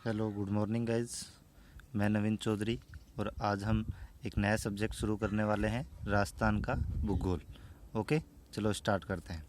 Hello good morning guys. मैं नवीन चौधरी और आज हम एक नया सब्जेक्ट शुरू करने वाले हैं, राजस्थान का भूगोल। ओके, चलो स्टार्ट करते हैं।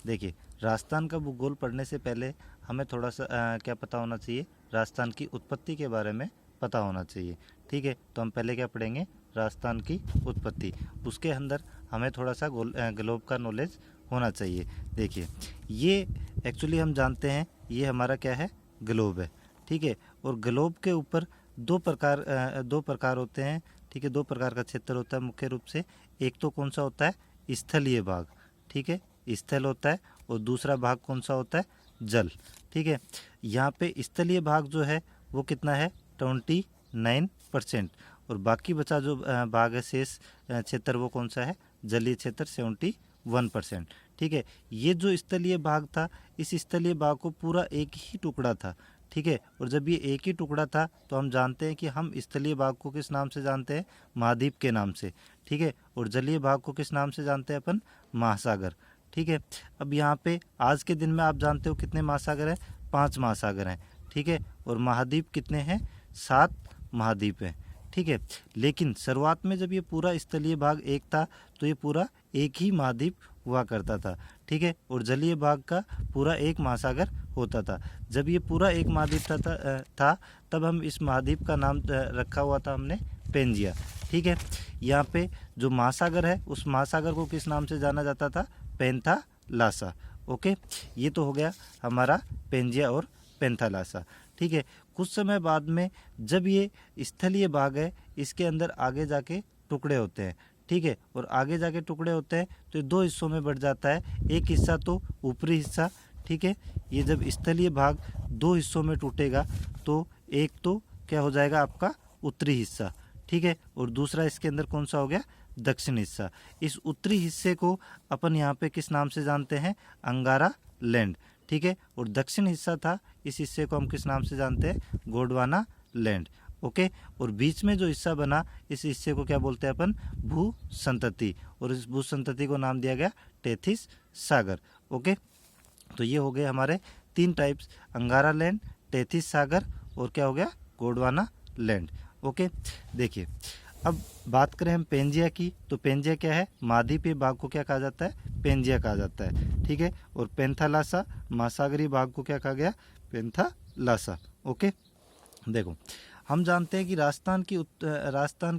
देखिए, राजस्थान का भूगोल पढ़ने से पहले हमें थोड़ा सा क्या पता होना चाहिए, राजस्थान की उत्पत्ति के बारे में पता होना चाहिए। ठीक है, तो हम पहले क्या पढ़ेंगे, राजस्थान की उत्पत्ति। उसके अंदर हमें थोड़ा सा ग्लोब का नॉलेज होना चाहिए। देखिए, ये एक्चुअली हम जानते हैं ये हमारा क्या है, ग्लोब है। ठीक है, और ग्लोब के ऊपर दो प्रकार होते हैं। ठीक है, दो प्रकार का क्षेत्र होता है मुख्य रूप से। एक तो कौन सा होता है, स्थलीय भाग। ठीक है, स्थल होता है। और दूसरा भाग कौन सा होता है, जल। ठीक है, यहाँ पे स्थलीय भाग जो है वो कितना है, 29%। और बाकी बचा जो भाग है, शेष क्षेत्र, वो कौन सा है, जलीय क्षेत्र, 71%। ठीक है, ये जो स्थलीय भाग था, इस स्थलीय भाग को पूरा एक ही टुकड़ा था। ठीक है, और जब ये एक ही टुकड़ा था तो हम जानते हैं कि हम स्थलीय भाग को किस नाम से जानते हैं, महाद्वीप के नाम से। ठीक है, और जलीय भाग को किस नाम से जानते हैं अपन, महासागर। ठीक है, अब यहाँ पे आज के दिन में आप जानते हो कितने महासागर हैं, 5 महासागर हैं। ठीक है, और महाद्वीप कितने हैं, 7 महाद्वीप हैं। ठीक है, लेकिन शुरुआत में जब ये पूरा स्थलीय भाग एक था तो ये पूरा एक ही महाद्वीप हुआ करता था। ठीक है, और जलीय भाग का पूरा एक महासागर होता था। जब ये पूरा एक महाद्वीप था तब हम इस महाद्वीप का नाम रखा हुआ था हमने, पेंजिया। ठीक है, यहाँ पे जो महासागर है उस महासागर को किस नाम से जाना जाता था, पेंथालासा। ओके, ये तो हो गया हमारा पेंजिया और पेंथालासा। ठीक है, कुछ समय बाद में जब ये स्थलीय भाग है, इसके अंदर आगे जाके टुकड़े होते हैं। ठीक है, और आगे जाके टुकड़े होते हैं तो ये 2 हिस्सों में बढ़ जाता है। एक हिस्सा तो ऊपरी हिस्सा। ठीक है, ये जब स्थलीय भाग 2 हिस्सों में टूटेगा तो एक तो क्या हो जाएगा आपका, उत्तरी हिस्सा। ठीक है, और दूसरा इसके अंदर कौन सा हो गया, दक्षिणी हिस्सा। इस उत्तरी हिस्से को अपन यहाँ पे किस नाम से जानते हैं, अंगारा लैंड। ठीक है, और दक्षिण हिस्सा था, इस हिस्से को हम किस नाम से जानते हैं, गोंडवाना लैंड। ओके, और बीच में जो हिस्सा बना, इस हिस्से को क्या बोलते हैं अपन, भू संतति। और इस भू संतति को नाम दिया गया टेथिस सागर। ओके, तो ये हो गए हमारे 3 टाइप्स, अंगारा लैंड, टेथिस सागर और क्या हो गया, गोंडवाना लैंड। ओके, देखिए अब बात करें हम पेंजिया की, तो पेंजिया क्या है, महाद्वीपीय भाग को क्या कहा जाता है, पेंजिया कहा जाता है। ठीक है, और पेंथालासा, महासागरीय भाग को क्या कहा गया, पेंथालासा। ओके, देखो हम जानते हैं कि राजस्थान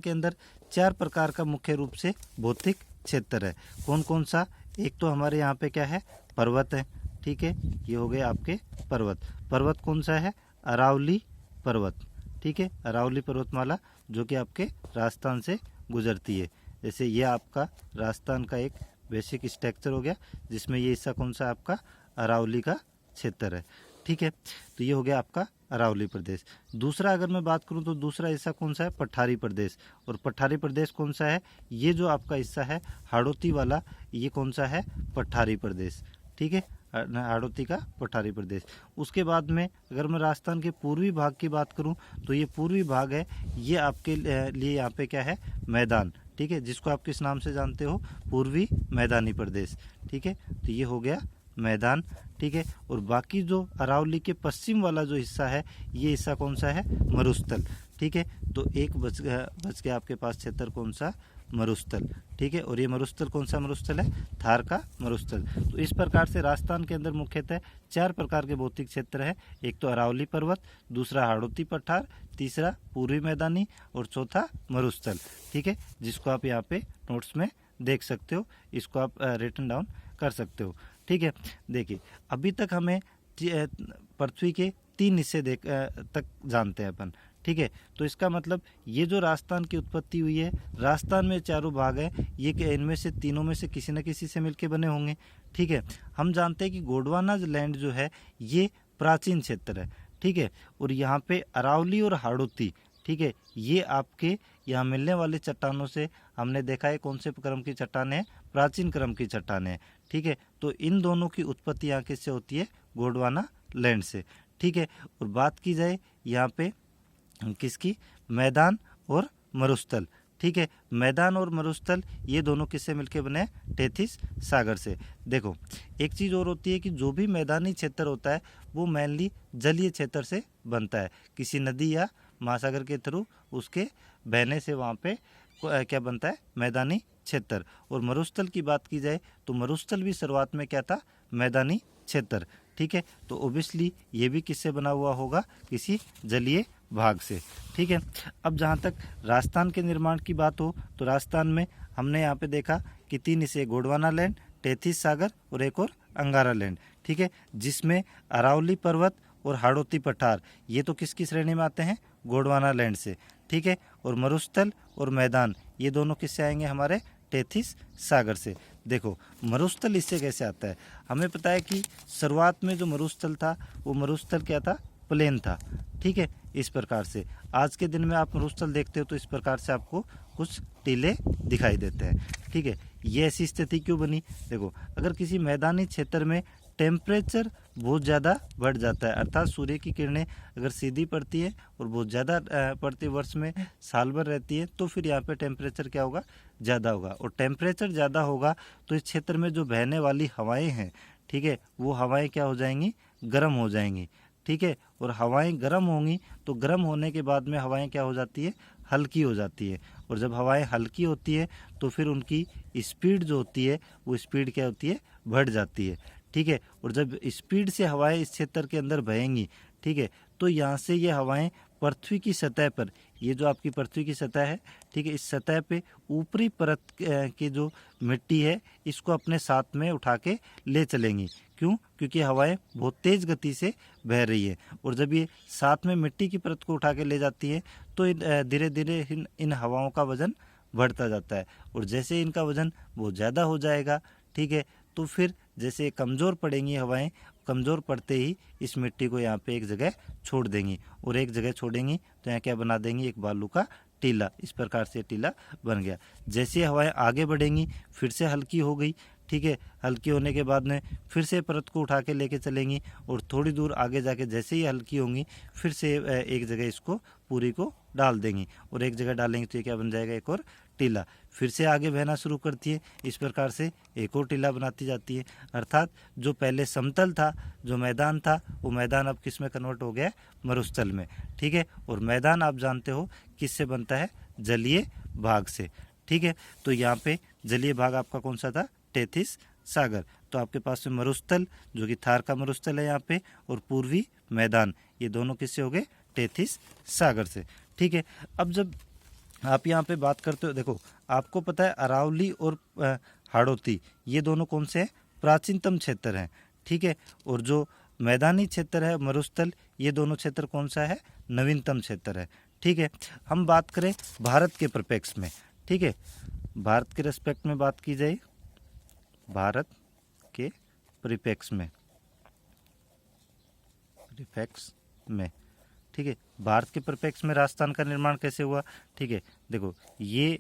के अंदर 4 प्रकार का मुख्य रूप से भौतिक क्षेत्र है। कौन कौन सा, एक तो हमारे यहाँ पे क्या है, पर्वत है। ठीक है, ये हो गए आपके पर्वत कौन सा है, अरावली पर्वत। ठीक है, अरावली पर्वतमाला जो कि आपके राजस्थान से गुजरती है। जैसे ये आपका राजस्थान का एक बेसिक स्ट्रक्चर हो गया, जिसमें ये हिस्सा कौन सा आपका, अरावली का क्षेत्र है। ठीक है, तो ये हो गया आपका अरावली प्रदेश। दूसरा अगर मैं बात करूं तो दूसरा हिस्सा कौन सा है, पठारी प्रदेश। और पठारी प्रदेश कौन सा है, ये जो आपका हिस्सा है हाड़ौती वाला, ये कौन सा है, पठारी प्रदेश। ठीक है, हाड़ौती का पठारी प्रदेश। उसके बाद में अगर मैं राजस्थान के पूर्वी भाग की बात करूं तो ये पूर्वी भाग है, ये आपके लिए यहाँ पे क्या है, मैदान। ठीक है, जिसको आप किस नाम से जानते हो, पूर्वी मैदानी प्रदेश। ठीक है, तो ये हो गया मैदान। ठीक है, और बाकी जो अरावली के पश्चिम वाला जो हिस्सा है, ये हिस्सा कौन सा है, मरुस्थल। ठीक है, तो एक बच गया आपके पास क्षेत्र कौन सा, मरुस्थल। ठीक है, और ये मरुस्थल कौन सा मरुस्थल है, थार का मरुस्थल। तो इस प्रकार से राजस्थान के अंदर मुख्यतः 4 प्रकार के भौतिक क्षेत्र है। एक तो अरावली पर्वत, दूसरा हाड़ौती पठार, तीसरा पूर्वी मैदानी और चौथा मरुस्थल। ठीक है, जिसको आप यहाँ पे नोट्स में देख सकते हो, इसको आप रिटन डाउन कर सकते हो। ठीक है, देखिए अभी तक हमें पृथ्वी के 3 हिस्से तक जानते हैं अपन। ठीक है, तो इसका मतलब ये जो राजस्थान की उत्पत्ति हुई है, राजस्थान में 4 भाग है, ये इनमें से तीनों में से किसी न किसी से मिलके बने होंगे। ठीक है, हम जानते हैं कि गोंडवाना लैंड जो है ये प्राचीन क्षेत्र है। ठीक है, और यहाँ पे अरावली और हाड़ौती, ठीक है, ये आपके यहाँ मिलने वाली चट्टानों से हमने देखा है कौन से क्रम की चट्टानें हैं, प्राचीन क्रम की चट्टानें हैं। ठीक है, तो इन दोनों की उत्पत्ति यहाँ किससे होती है, गोंडवाना लैंड से। ठीक है, और बात की जाए यहाँ पे किसकी, मैदान और मरुस्थल। ठीक है। मैदान और मरुस्थल ये दोनों किससे मिलके बने हैं? टेथिस सागर से। देखो एक चीज़ और होती है कि जो भी मैदानी क्षेत्र होता है वो मेनली जलीय क्षेत्र से बनता है, किसी नदी या महासागर के थ्रू उसके बहने से वहाँ पे क्या बनता है? मैदानी क्षेत्र। और मरुस्थल की बात की जाए तो मरुस्थल भी शुरुआत में क्या था? मैदानी क्षेत्र, ठीक है। तो ओबियसली ये भी किससे बना हुआ होगा? किसी जलीय भाग से, ठीक है। अब जहाँ तक राजस्थान के निर्माण की बात हो तो राजस्थान में हमने यहाँ पे देखा कि 3 हिस्से, गोंडवाना लैंड, टेथिस सागर और एक और अंगारा लैंड, ठीक है, जिसमें अरावली पर्वत और हाड़ौती पठार ये तो किसकी श्रेणी में आते हैं? गोंडवाना लैंड से, ठीक है। और मरुस्थल और मैदान ये दोनों किससे आएंगे? हमारे टेथिस सागर से। देखो मरुस्थल इससे कैसे आता है? हमें पता है कि शुरुआत में जो मरुस्थल था वो मरुस्थल क्या था? प्लेन था, ठीक है। इस प्रकार से आज के दिन में आप मरुस्थल देखते हो तो इस प्रकार से आपको कुछ टीले दिखाई देते हैं, ठीक है। ये ऐसी स्थिति क्यों बनी? देखो अगर किसी मैदानी क्षेत्र में टेम्परेचर बहुत ज़्यादा बढ़ जाता है, अर्थात सूर्य की किरणें अगर सीधी पड़ती है और बहुत ज़्यादा पड़ती है, वर्ष में साल भर रहती है, तो फिर यहाँ पे टेम्परेचर क्या होगा? ज़्यादा होगा। और टेम्परेचर ज़्यादा होगा तो इस क्षेत्र में जो बहने वाली हवाएं हैं, ठीक है, वो हवाएं क्या हो जाएंगी? गर्म हो जाएंगी, ठीक है। और हवाएं गर्म होंगी तो गर्म होने के बाद में हवाएं क्या हो जाती है? हल्की हो जाती है। और जब हवाएं हल्की होती है तो फिर उनकी स्पीड जो होती है वो स्पीड क्या होती है? बढ़ जाती है, ठीक है। और जब स्पीड से हवाएं इस क्षेत्र के अंदर बहेंगी, ठीक है, तो यहाँ से ये हवाएं पृथ्वी की सतह पर, ये जो आपकी पृथ्वी की सतह है, ठीक है, इस सतह पे ऊपरी परत की जो मिट्टी है इसको अपने साथ में उठा के ले चलेंगी। क्यों? क्योंकि हवाएं बहुत तेज़ गति से बह रही है। और जब ये साथ में मिट्टी की परत को उठा के ले जाती है तो धीरे धीरे इन हवाओं का वजन बढ़ता जाता है। और जैसे इनका वजन बहुत ज़्यादा हो जाएगा, ठीक है, तो फिर जैसे कमज़ोर पड़ेंगी हवाएं, कमज़ोर पड़ते ही इस मिट्टी को यहाँ पे एक जगह छोड़ देंगी। और एक जगह छोड़ेंगी तो यहाँ क्या बना देंगी? एक बालू का टीला। इस प्रकार से टीला बन गया। जैसे हवाएं आगे बढ़ेंगी फिर से हल्की हो गई, ठीक है। हल्की होने के बाद में फिर से परत को उठा के लेके चलेंगी और थोड़ी दूर आगे जाके जैसे ही हल्की होंगी फिर से एक जगह इसको पूरी को डाल देंगी। और एक जगह डालेंगे तो ये क्या बन जाएगा? एक और टीला। फिर से आगे बहना शुरू करती है, इस प्रकार से एक और टीला बनाती जाती है। अर्थात जो पहले समतल था, जो मैदान था, वो मैदान अब किस में कन्वर्ट हो गया? मरुस्थल में, ठीक है। और मैदान आप जानते हो किससे बनता है? जलीय भाग से, ठीक है। तो यहाँ पे जलीय भाग आपका कौन सा था? टेथिस सागर। तो आपके पास में मरुस्थल जो कि थार का मरुस्थल है यहाँ पे, और पूर्वी मैदान, ये दोनों किससे हो गए? टेथिस सागर से, ठीक है। अब जब आप यहाँ पे बात करते हो, देखो आपको पता है अरावली और हाड़ौती ये दोनों कौन से हैं? प्राचीनतम क्षेत्र हैं, ठीक है। और जो मैदानी क्षेत्र है मरुस्थल, ये दोनों क्षेत्र कौन सा है? नवीनतम क्षेत्र है, ठीक है। हम बात करें भारत के परिप्रेक्ष्य में, ठीक है, भारत के रेस्पेक्ट में बात की जाए, भारत के परिप्रेक्ष्य में, ठीक है, भारत के परिप्रेक्ष्य में राजस्थान का निर्माण कैसे हुआ? ठीक है, देखो ये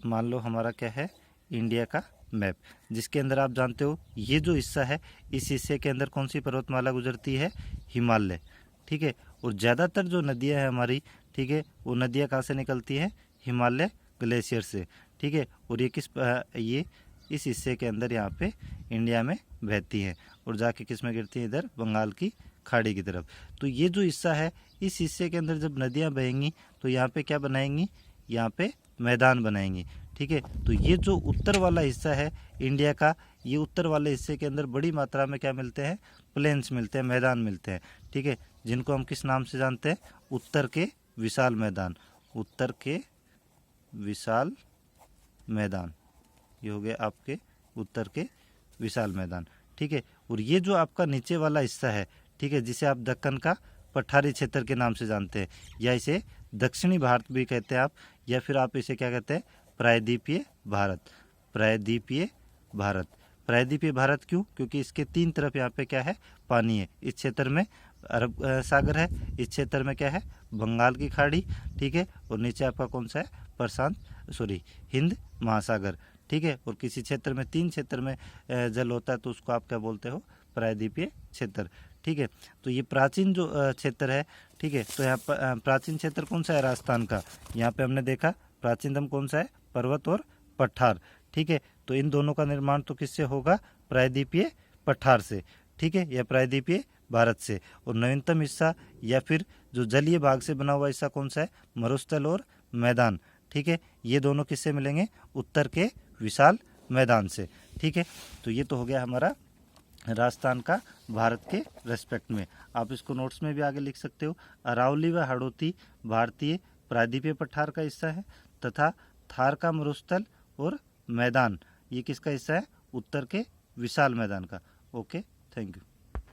मान लो हमारा क्या है? इंडिया का मैप, जिसके अंदर आप जानते हो ये जो हिस्सा है, इस हिस्से के अंदर कौन सी पर्वतमाला गुजरती है? हिमालय, ठीक है। और ज़्यादातर जो नदियाँ हैं हमारी, ठीक है, वो नदियाँ कहाँ से निकलती हैं? हिमालय ग्लेशियर से, ठीक है। और ये इस हिस्से के अंदर यहाँ पे इंडिया में बहती हैं और जाके किस में गिरती हैं? इधर बंगाल की खाड़ी की तरफ। तो ये जो हिस्सा है, इस हिस्से के अंदर जब नदियाँ बहेंगी तो यहाँ पे क्या बनाएंगी? यहाँ पे मैदान बनाएंगी, ठीक है। तो ये जो उत्तर वाला हिस्सा है इंडिया का, ये उत्तर वाले हिस्से के अंदर बड़ी मात्रा में क्या मिलते हैं? प्लेन्स मिलते हैं, मैदान मिलते हैं, ठीक है, जिनको हम किस नाम से जानते हैं? उत्तर के विशाल मैदान। उत्तर के विशाल मैदान, ये हो गए आपके उत्तर के विशाल मैदान, ठीक है। और ये जो आपका नीचे वाला हिस्सा है, ठीक है, जिसे आप दक्कन का पठारी क्षेत्र के नाम से जानते हैं, या इसे दक्षिणी भारत भी कहते हैं आप, या फिर आप इसे क्या कहते हैं? प्रायद्वीपीय भारत। प्रायद्वीपीय भारत, प्रायद्वीपीय भारत क्यों? क्योंकि इसके 3 तरफ यहाँ पे क्या है? पानी है। इस क्षेत्र में अरब सागर है, इस क्षेत्र में क्या है? बंगाल की खाड़ी, ठीक है। और नीचे आपका कौन सा है? हिंद महासागर, ठीक है। और किसी क्षेत्र में 3 क्षेत्र में जल होता है तो उसको आप क्या बोलते हो? प्रायद्वीपीय क्षेत्र, ठीक है। तो ये प्राचीन जो क्षेत्र है, ठीक है, तो यहाँ पर प्राचीन क्षेत्र कौन सा है राजस्थान का? यहाँ पे हमने देखा प्राचीनतम कौन सा है? पर्वत और पठार। ठीक है, तो इन दोनों का निर्माण तो किससे होगा? प्रायद्वीपीय पठार से। ठीक है, या प्रायद्वीपीय भारत से। और नवीनतम हिस्सा या फिर जो जलीय भाग से बना हुआ हिस्सा कौन सा है? मरुस्थल और मैदान। ठीक है, ये दोनों किससे मिलेंगे? उत्तर के विशाल मैदान से। ठीक है, तो ये तो हो गया हमारा राजस्थान का भारत के रेस्पेक्ट में। आप इसको नोट्स में भी आगे लिख सकते हो। अरावली व हाड़ौती भारतीय प्रायद्वीपीय पठार का हिस्सा है तथा थार का मरुस्थल और मैदान ये किसका हिस्सा है? उत्तर के विशाल मैदान का। Okay, thank you.